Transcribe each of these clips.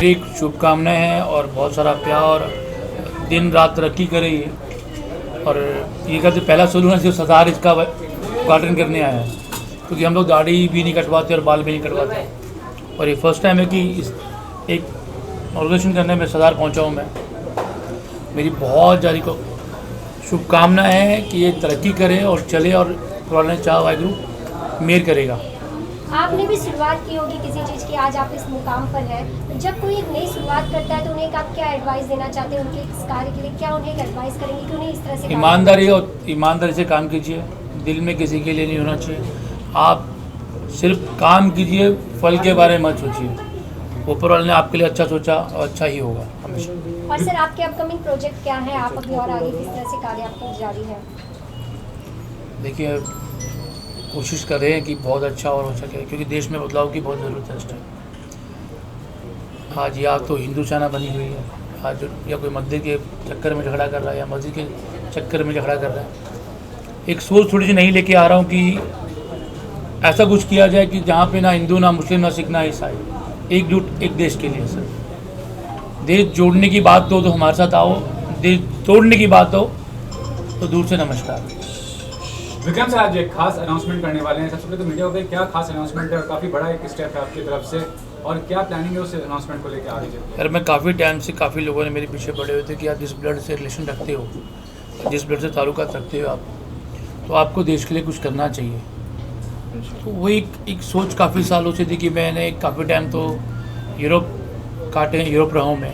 एक शुभकामनाएं हैं और बहुत सारा प्यार, दिन रात तरक्की करे ये। और ये कहते पहला सलून है जो सरदार इसका उद्घाटन करने आया है, क्योंकि हम लोग दाढ़ी भी नहीं कटवाते और बाल भी नहीं कटवाते। और ये फर्स्ट टाइम है कि इस एक ऑर्गेनाइजेशन करने में सरदार पहुंचा हूँ मैं। मेरी बहुत ज़्यादा को शुभकामनाएं हैं कि ये तरक्की करे और चले, और पुराने चाह वाहिगुरु मेहर करेगा। आपने भी शुरुआत की होगी किसी चीज़ की, आज आप इस मुकाम पर हैं। जब कोई एक नई शुरुआत करता है तो उन्हें आप क्या एडवाइस देना चाहते हैं उनके इस कार्य के लिए? क्या उन्हें एक एडवाइस करेंगे कि उन्हें इस तरह से ईमानदारी से काम कीजिए, दिल में किसी के लिए नहीं होना चाहिए। आप सिर्फ काम कीजिए, फल के बारे में मत सोचिए। ऊपर वाले ने आपके लिए अच्छा सोचा और अच्छा ही होगा हमेशा। और सर, आपके अपकमिंग प्रोजेक्ट क्या है? आप अभी और आगे किस तरह से कार्य आपका जारी है? देखिए, कोशिश कर रहे हैं कि बहुत अच्छा और हो सके, क्योंकि देश में बदलाव की बहुत ज़रूरत है इस टाइम। आज या तो हिंदू सेना बनी हुई है, आज या कोई मंदिर के चक्कर में झगड़ा कर रहा है या मस्जिद के चक्कर में झगड़ा कर रहा है। एक सोच थोड़ी सी नहीं लेके आ रहा हूँ कि ऐसा कुछ किया जाए कि जहाँ पे ना हिंदू, ना मुस्लिम, ना सिख, ना ईसाई, एकजुट एक देश के लिए। सर, देश जोड़ने की बात हो तो हमारे साथ आओ, देश तोड़ने की बात हो तो दूर से नमस्कार। विक्रम सर, आज एक खास अनाउंसमेंट करने वाले हैं। सबसे पहले तो मीडिया को क्या खास अनाउंसमेंट है और काफ़ी बड़ा एक स्टेप है आपकी तरफ से, और क्या प्लानिंग है उस अनाउंसमेंट को लेकर आगे? यार, मैं काफ़ी टाइम से काफ़ी लोगों ने मेरे पीछे पड़े हुए थे कि आप जिस ब्लड से रिलेशन रखते हो, जिस ब्लड से ताल्लुकात रखते हो आप, तो आपको देश के लिए कुछ करना चाहिए। तो वही एक सोच काफ़ी सालों से थी कि मैंने काफ़ी टाइम तो यूरोप काटे, यूरोप रहा हूँ मैं,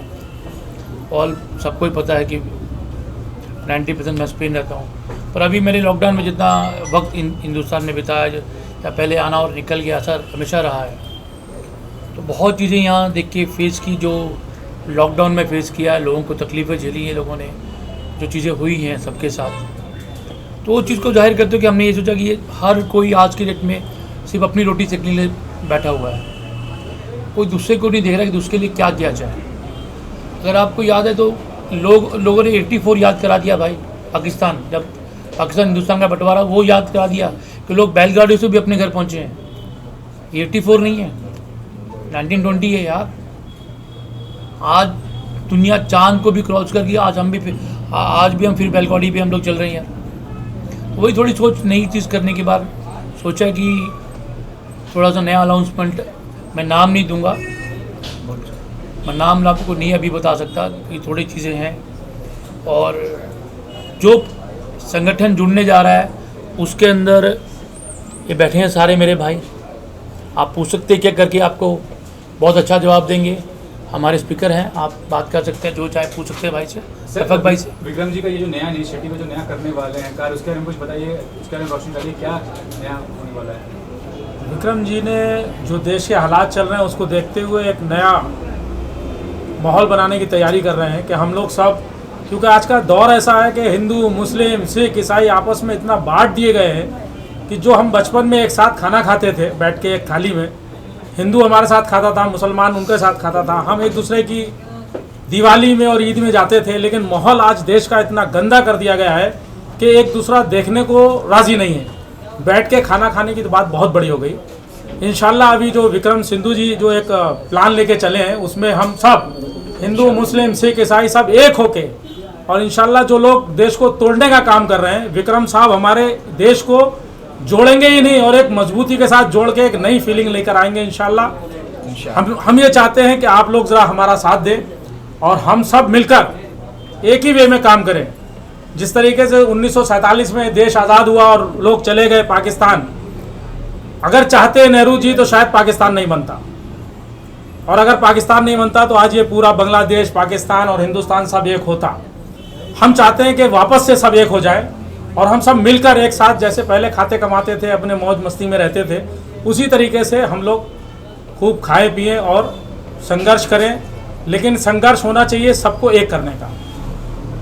और सबको ही पता है कि 90% मैं स्पेन रहता हूँ। पर अभी मेरे लॉकडाउन में जितना वक्त हिंदुस्तान में बिताया या पहले आना और निकल गया, असर हमेशा रहा है। तो बहुत चीज़ें यहाँ देख के फेस की, जो लॉकडाउन में फेस किया है, लोगों को तकलीफ़ें झेली हैं लोगों ने, जो चीज़ें हुई हैं सबके साथ, तो वो चीज़ को जाहिर करते हो कि हमने ये सोचा कि ये हर कोई आज के डेट में सिर्फ अपनी रोटी सेकने के लिए बैठा हुआ है, कोई दूसरे को नहीं देख रहा कि उसके लिए क्या किया जाए। अगर आपको याद है तो लोगों ने 84 याद करा दिया भाई, पाकिस्तान, जब पाकिस्तान हिंदुस्तान का बंटवारा, वो याद करा दिया कि लोग बैलगाड़ी से भी अपने घर पहुँचे हैं। 84 नहीं है, 1920 है यार। आज दुनिया चांद को भी क्रॉस कर गई, आज भी हम फिर बैलगाड़ी पे हम लोग चल रहे हैं। वही थोड़ी सोच, नई चीज़ करने के बाद सोचा कि थोड़ा सा नया अनाउंसमेंट, मैं नाम नहीं दूंगा, मैं नाम आपको नहीं अभी बता सकता कि थोड़ी चीज़ें हैं। और जो संगठन जुड़ने जा रहा है उसके अंदर ये बैठे हैं सारे मेरे भाई, आप पूछ सकते हैं क्या करके, आपको बहुत अच्छा जवाब देंगे। हमारे स्पीकर हैं, आप बात कर सकते हैं, जो चाहे पूछ सकते हैं भाई से, शफक भाई से। विक्रम जी का ये जो नया इनिशिएटिव है, जो नया करने वाले हैं कार्य, उसके बारे में कुछ बताइए, उसके बारे में रोशनी डालिए, क्या नया होने वाला है? विक्रम जी ने जो देश के हालात चल रहे हैं उसको देखते हुए एक नया माहौल बनाने की तैयारी कर रहे हैं कि हम लोग सब, क्योंकि आज का दौर ऐसा है कि हिंदू, मुस्लिम, सिख, ईसाई आपस में इतना बांट दिए गए हैं कि जो हम बचपन में एक साथ खाना खाते थे बैठ के एक थाली में, हिंदू हमारे साथ खाता था, मुसलमान उनके साथ खाता था, हम एक दूसरे की दिवाली में और ईद में जाते थे, लेकिन माहौल आज देश का इतना गंदा कर दिया गया है कि एक दूसरा देखने को राज़ी नहीं है। बैठ के खाना खाने की तो बात बहुत बड़ी हो गई। इंशाल्लाह अभी जो विक्रम सिंधु जी जो एक प्लान लेके चले हैं, उसमें हम सब हिंदू, मुस्लिम, सिख, ईसाई सब एक होके, और इंशाल्लाह जो लोग देश को तोड़ने का काम कर रहे हैं, विक्रम साहब हमारे देश को जोड़ेंगे ही नहीं और एक मजबूती के साथ जोड़ के एक नई फीलिंग लेकर आएंगे इंशाल्लाह। हम ये चाहते हैं कि आप लोग ज़रा हमारा साथ दें और हम सब मिलकर एक ही वे में काम करें। जिस तरीके से 1947 में देश आज़ाद हुआ और लोग चले गए पाकिस्तान, अगर चाहते नेहरू जी तो शायद पाकिस्तान नहीं बनता, और अगर पाकिस्तान नहीं बनता तो आज ये पूरा बांग्लादेश, पाकिस्तान और हिंदुस्तान सब एक होता। हम चाहते हैं कि वापस से सब एक हो जाए और हम सब मिलकर एक साथ, जैसे पहले खाते कमाते थे, अपने मौज मस्ती में रहते थे, उसी तरीके से हम लोग खूब खाए पिए और संघर्ष करें। लेकिन संघर्ष होना चाहिए सबको एक करने का।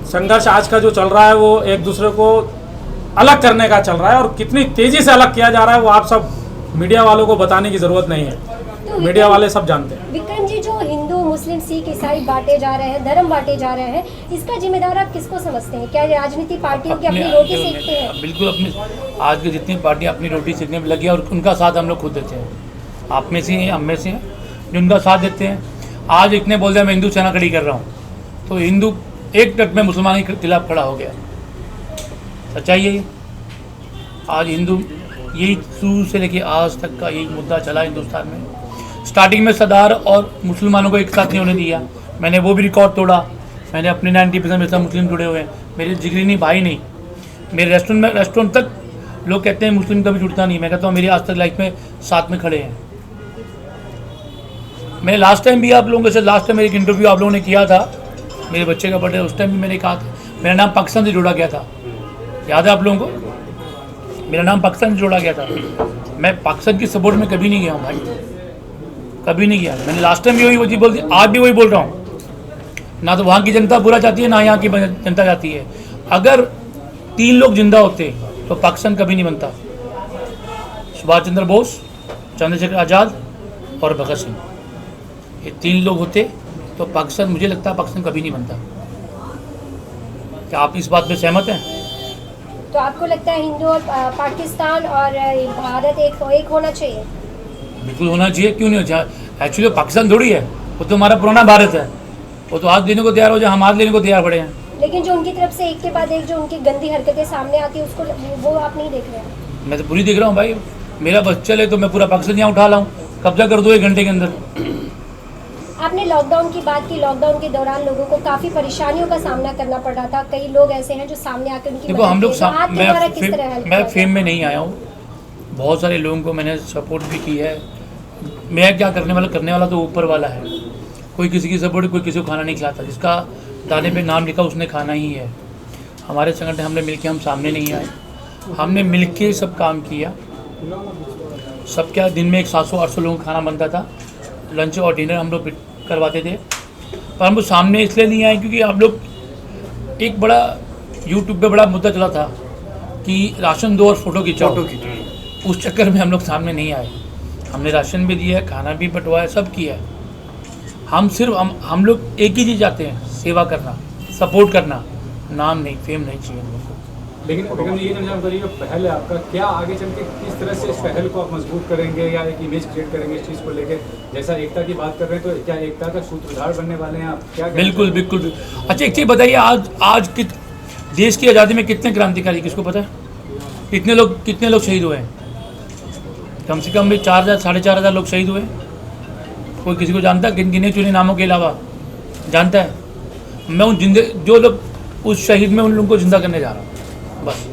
संघर्ष आज का जो चल रहा है वो एक दूसरे को अलग करने का चल रहा है, और कितनी तेज़ी से अलग किया जा रहा है वो आप सब मीडिया वालों को बताने की ज़रूरत नहीं है, तो मीडिया वाले सब जानते हैं। विक्रम जी, जो हिंदू, मुस्लिम, सिख, ईसाई बांटे जा रहे हैं, धर्म बांटे जा रहे हैं, इसका जिम्मेदार आप किसको समझते हैं? क्या राजनीतिक पार्टियों की अपनी रोटी सेकते हैं? बिल्कुल, अपनी आज की जितनी पार्टियां अपनी रोटी सेकने में लगी है और उनका साथ हम लोग खुद देते हैं। आप में से हैं, हम में से हैं जो उनका साथ देते हैं। आज इतने बोल दिया मैं हिंदू सेना खड़ी कर रहा हूँ, तो हिंदू एक टक में मुसलमान के खिलाफ खड़ा हो गया। सच्चाई है ये। आज हिंदू यही शुरू से लेके आज तक का यही मुद्दा चला हिंदुस्तान में। स्टार्टिंग में सरदार और मुसलमानों को एक साथ नहीं होने दिया, मैंने वो भी रिकॉर्ड तोड़ा। मैंने अपने 90% में सब मुस्लिम जुड़े हुए हैं, मेरे जिगरी नहीं भाई नहीं। मेरे रेस्टोरेंट तक लोग कहते हैं मुस्लिम कभी जुड़ता नहीं, मैं कहता हूँ मेरी आज तक लाइफ में साथ में खड़े हैं। मैं लास्ट टाइम भी आप लोगों से मेरे एक इंटरव्यू आप लोगों ने किया था, मेरे बच्चे का बर्थडे, उस टाइम भी मैंने कहा था मेरा नाम पाकिस्तान से जोड़ा गया था। याद है आप लोगों को? मेरा नाम पाकिस्तान से जोड़ा गया था। मैं पाकिस्तान की सपोर्ट में कभी नहीं गया हूँ भाई, कभी नहीं गया। मैंने लास्ट टाइम भी वही चीज़ बोल दी, आज भी वही बोल रहा हूँ। ना तो वहाँ की जनता बुरा चाहती है, ना यहाँ की जनता चाहती है। अगर 3 लोग जिंदा होते तो पाकिस्तान कभी नहीं बनता। सुभाष चंद्र बोस, चंद्रशेखर आज़ाद और भगत सिंह, ये 3 लोग होते तो पाकिस्तान, मुझे लगता है पाकिस्तान कभी नहीं बनता। क्या आप इस बात पे सहमत हैं? तो आपको लगता है हिंदू और पाकिस्तान और भारत एक होना चाहिए? बिल्कुल होना चाहिए, क्यों नहीं होना चाहिए? एक्चुअली पाकिस्तान थोड़ी है, वो तो हमारा पुराना भारत है। वो तो हाथ देने को तैयार हो जाए, हम हाथ लेने को तैयार पड़े हैं। लेकिन जो उनकी तरफ से एक के बाद एक जो उनकी गंदी हरकतें सामने आती है उसको वो आप नहीं देख रहे हैं? मैं तो पूरी देख रहा हूँ भाई। मेरा बस चले तो मैं पूरा पाकिस्तान यहाँ उठा लाऊँ, कब्जा कर दो 1 घंटे के अंदर। आपने लॉकडाउन की बात की, लॉकडाउन के दौरान लोगों को काफ़ी परेशानियों का सामना करना पड़ रहा था। कई लोग ऐसे हैं जो सामने आकर उनकी देखो हम लोग मैं मैं फेम में नहीं आया हूँ, बहुत सारे लोगों को मैंने सपोर्ट भी की है। मैं क्या करने वाला तो ऊपर वाला है। कोई किसी की सपोर्ट, कोई किसी को खाना नहीं खिलाता। जिसका दाने पे नाम लिखा उसने खाना ही है। हमारे संगठन हमने मिलके, हम सामने नहीं आए, हमने मिलके सब काम किया। सब क्या दिन में 700-800 लोगों का खाना बनता था, लंच और डिनर हम लोग करवाते थे। पर हम लोग सामने इसलिए नहीं आए क्योंकि आप लोग एक बड़ा यूट्यूब पे बड़ा मुद्दा चला था कि राशन दो और फोटो खिंचाओ। उस चक्कर में हम लोग सामने नहीं आए। हमने राशन भी दिया है, खाना भी बंटवाया, सब किया है। हम सिर्फ हम लोग एक ही चीज़ चाहते हैं, सेवा करना, सपोर्ट करना, नाम नहीं, फेम नहीं चाहिए हम लोग को। लेकिन ये जानकारी जो पहल है आपका, क्या आगे चल के किस तरह से इस पहल को आप मजबूत करेंगे या एक इमेज क्रिएट करेंगे इस चीज़ को लेके? जैसा एकता की बात कर रहे हैं, तो क्या एकता का सूत्रधार बनने वाले हैं आप? क्या बिल्कुल। अच्छा एक चीज़ बताइए, आज देश की आज़ादी में कितने क्रांतिकारी, किसको पता है? कितने लोग शहीद हुए हैं? कम से कम भी 4,000 4,500 लोग शहीद हुए। कोई किसी को जानता है? गिने चुने नामों के अलावा जानता है? मैं उन जो लोग उस शहीद में, उन लोगों को जिंदा करने जा रहा हूँ बस।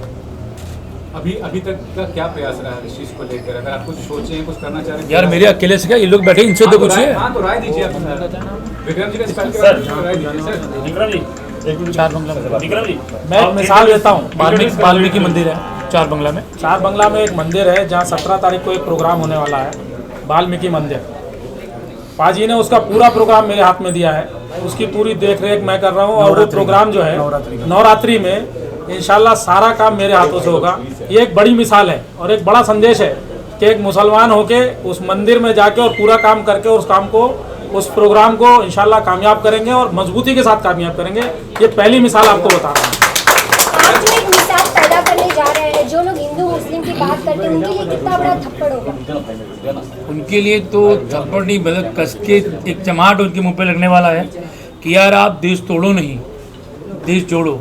अभी तक का क्या प्रयास रहा है इस चीज़ को लेकर? अगर आप कुछ सोचें, कुछ करना चाह रहे हैं? यार मेरे अकेले से क्या, ये लोग बैठे, इनसे तो पूछिए। हाँ तो राय दीजिए आप। विक्रम जी का इस पहल के बारे में राय दीजिए सर। विक्रम जी, 4 बंगला में। विक्रम जी, मैं एक मिसाल देता हूँ। वाल्मीकि मंदिर है 4 बंगला में। 4 बंगला में एक मंदिर है जहाँ 17 तारीख को एक प्रोग्राम होने वाला है, वाल्मीकि मंदिर। पाजी ने उसका पूरा प्रोग्राम मेरे हाथ में दिया है, उसकी पूरी देख रेख मैं कर रहा हूँ। और वो प्रोग्राम जो है नवरात्रि में इंशाल्लाह सारा काम मेरे हाथों से होगा। ये एक बड़ी मिसाल है और एक बड़ा संदेश है कि एक मुसलमान होके उस मंदिर में जाके और पूरा काम करके उस काम को, उस प्रोग्राम को इंशाल्लाह कामयाब करेंगे और मजबूती के साथ कामयाब करेंगे। ये पहली मिसाल आपको बता रहा हूँ। आप जो एक मिसाल पैदा करने जा रहे हैं, जो लोग हिंदू मुस्लिम की बात करते हैं उनके लिए कितना बड़ा थप्पड़ होगा? उनके लिए तो थप्पड़ नहीं, मतलब कस के एक चमाट उनके मुंह पे लगने वाला है कि यार आप देश तोड़ो नहीं, देश जोड़ो।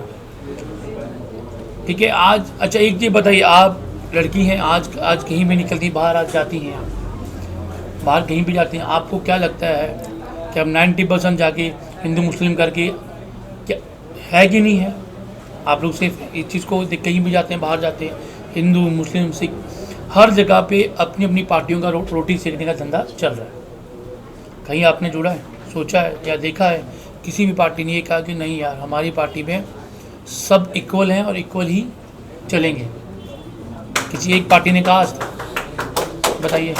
ठीक है। आज अच्छा एक चीज़ बताइए, आप लड़की हैं, आज कहीं भी निकलती, बाहर आज जाती हैं, आप बाहर कहीं भी जाती हैं, आपको क्या लगता है कि अब 90% जाके हिंदू मुस्लिम करके क्या है कि नहीं है? आप लोग सिर्फ इस चीज़ को कहीं भी जाते हैं, बाहर जाते हैं, हिंदू मुस्लिम सिख हर जगह पे अपनी अपनी पार्टियों का रोटी सेकने का धंधा चल रहा है। कहीं आपने जुड़ा है, सोचा है या देखा है किसी भी पार्टी ने ये कहा कि नहीं यार हमारी पार्टी में सब इक्वल हैं और इक्वल ही चलेंगे? किसी एक पार्टी ने कहा आज तक? बताइए,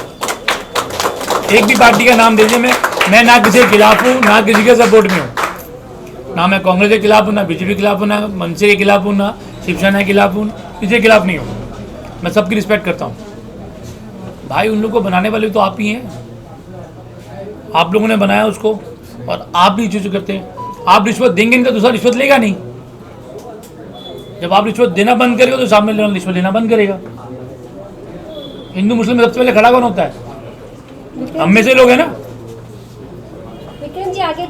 एक भी पार्टी का नाम दीजिए। मैं ना किसी के खिलाफ हूँ, ना किसी के सपोर्ट में हूँ, ना मैं कांग्रेस के खिलाफ हूँ, ना बीजेपी के खिलाफ हूँ, ना मनसे के खिलाफ हूँ, ना शिवसेना के खिलाफ हूँ, किसी के खिलाफ नहीं हूँ। मैं सबकी रिस्पेक्ट करता हूँ भाई। उन लोगों को बनाने वाले तो आप ही हैं, आप लोगों ने बनाया उसको और आप भी चीज़ करते हैं। आप रिश्वत देंगे नहीं तो दूसरा रिश्वत लेगा नहीं। जब आप रिश्वत देना बंद करेगा तो सामने वाला रिश्वत लेना बंद करेगा। हिंदू मुस्लिम में सबसे पहले खड़ा कौन होता है? हम में से लोग हैं ना। विक्रम जी आगे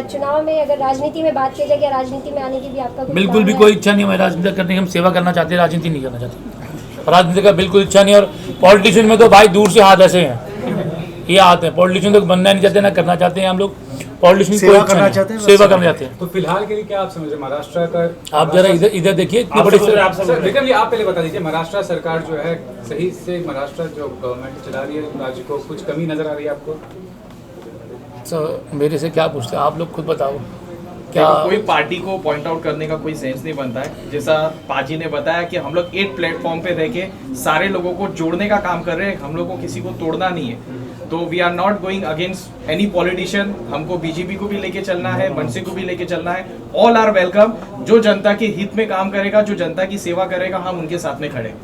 चुनाव में अगर राजनीति में बात की जाए, क्या राजनीति में आने की भी आपका बिल्कुल प्लान भी है? कोई इच्छा नहीं हमारी राजनीति करने की। हम सेवा करना चाहते हैं, राजनीति नहीं करना चाहते। राजनीति का बिल्कुल इच्छा नहीं। और पॉलिटिशियन में तो भाई दूर से हाथ ऐसे हैं, ये आते हैं। पॉलिटिशियन तो बनना नहीं चाहते, ना करना चाहते हैं हम लोग। पॉलिटिशियन सेवा कोई इच्छा करना नहीं, चाहते हैं, बस सेवा करना चाहते हैं। तो फिलहाल के लिए क्या आप समझ रहे हैं महाराष्ट्र का? आप जरा इधर देखिए, इतनी बड़ी सर, विक्रम जी आप पहले बता दीजिए, महाराष्ट्र सरकार जो है सही से महाराष्ट्र जो गवर्नमेंट चला रही है राज्य को, कुछ कमी नजर आ रही है आपको? मेरे से क्या पूछते हैं आप लोग, खुद बताओ क्या। कोई पार्टी को पॉइंट आउट करने का कोई सेंस नहीं बनता है। जैसा पाजी ने बताया कि हम लोग एक प्लेटफॉर्म पे रह के सारे लोगों को जोड़ने का काम कर रहे हैं, हम लोग को किसी को तोड़ना नहीं है। तो we are not going against any politician. हमको बीजेपी को भी लेके चलना है, मनसे को भी लेके चलना है। All are welcome. जो जनता के हित में काम करेगा, जो जनता की सेवा करेगा, हम उनके साथ में खड़े।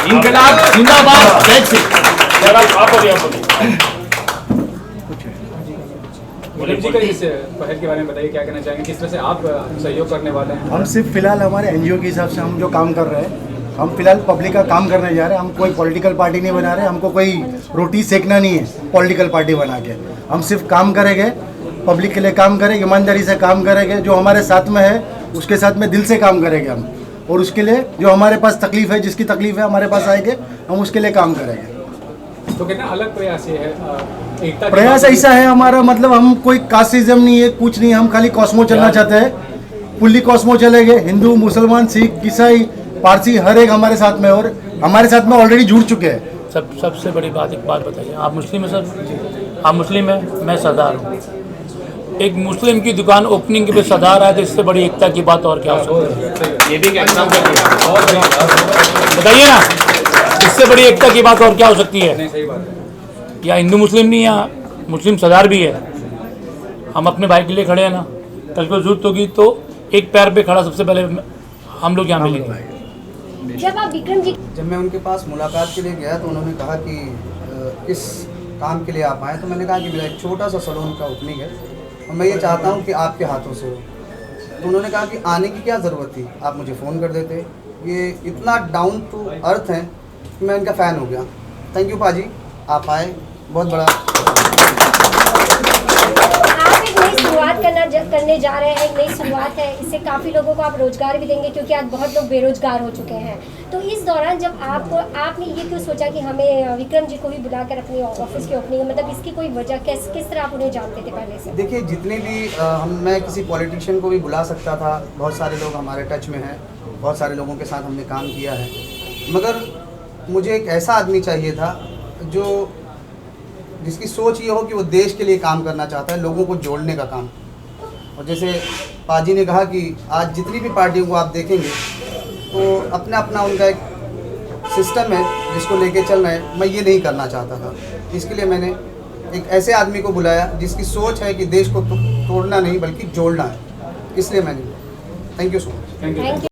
इनकलाब जिंदाबाद, जय श्री। विक्रम जी का इस पहल के बारे में बताइए, क्या कहना चाहेंगे, किस तरह से आप सहयोग करने वाले हैं? हम सिर्फ फिलहाल हमारे एनजीओ के हिसाब से हम जो काम कर रहे हैं, हम फिलहाल पब्लिक का काम करने जा रहे हैं। हम कोई पॉलिटिकल पार्टी नहीं बना रहे, हमको कोई रोटी सेकना नहीं है पॉलिटिकल पार्टी बना के। हम सिर्फ काम करेंगे, पब्लिक के लिए काम करेंगे, ईमानदारी से काम करेंगे। जो हमारे साथ में है उसके साथ में दिल से काम करेंगे हम। और उसके लिए जो हमारे पास तकलीफ है, जिसकी तकलीफ है हमारे पास आएंगे, हम उसके लिए काम करेंगे। तो कितना अलग प्रयास ये है? एकता प्रयास ऐसा है हमारा, मतलब हम कोई कास्टिज्म नहीं है, कुछ नहीं। हम खाली कॉस्मो चलना चाहते हैं। फुल्ली कॉस्मो चलेंगे। हिंदू, मुसलमान, सिख, ईसाई, पारसी हर एक हमारे साथ में, और हमारे साथ में ऑलरेडी जुड़ चुके हैं। सबसे बड़ी बात, एक बात बताइए, आप मुस्लिम हैं सर? आप मुस्लिम हैं, मैं सरदार हूँ। एक मुस्लिम की दुकान ओपनिंग पे सरदार आए तो इससे बड़ी एकता की बात और क्या हो सकती है? ये भी एक एग्जाम्पल बताइए ना, इससे बड़ी एकता की बात और क्या हो सकती है? नहीं, सही बात है। या हिंदू मुस्लिम नहीं, या मुस्लिम सरदार भी है। हम अपने भाई के लिए खड़े हैं ना। कल को जरूरत होगी तो एक पैर पे खड़ा सबसे पहले हम लोग यहाँ मिलेंगे। जब आप विक्रम जी जब मैं उनके पास मुलाकात के लिए गया तो उन्होंने कहा कि किस काम के लिए आप आए, तो मैंने कहा कि मेरा एक छोटा सा सैलून का ओपनिंग है और मैं ये चाहता हूँ कि आपके हाथों से हो। तो उन्होंने कहा कि आने की क्या ज़रूरत थी, आप मुझे फ़ोन कर देते। ये इतना डाउन टू अर्थ हैं कि मैं इनका फ़ैन हो गया। थैंक यू पाजी, आप आए, बहुत बड़ा। आप एक नई शुरुआत करने जा रहे हैं, एक नई शुरुआत है। इससे काफ़ी लोगों को आप रोजगार भी देंगे, क्योंकि आज बहुत लोग बेरोजगार हो चुके हैं। तो इस दौरान जब आपने ये क्यों सोचा कि हमें विक्रम जी को भी बुलाकर अपनी ऑफिस की ओपनिंग, मतलब इसकी कोई वजह, किस तरह आप उन्हें जानते थे पहले से? देखिए, जितने भी मैं किसी पॉलिटिशियन को भी बुला सकता था। बहुत सारे लोग हमारे टच में हैं, बहुत सारे लोगों के साथ हमने काम किया है, मगर मुझे एक ऐसा आदमी चाहिए था जिसकी सोच ये हो कि वो देश के लिए काम करना चाहता है, लोगों को जोड़ने का काम। और जैसे पाजी ने कहा कि आज जितनी भी पार्टियों को आप देखेंगे तो अपना अपना उनका एक सिस्टम है जिसको लेके चल रहे हैं। मैं ये नहीं करना चाहता था, इसके लिए मैंने एक ऐसे आदमी को बुलाया जिसकी सोच है कि देश को तोड़ना नहीं बल्कि जोड़ना है। इसलिए मैंने। Thank you so much. Thank you.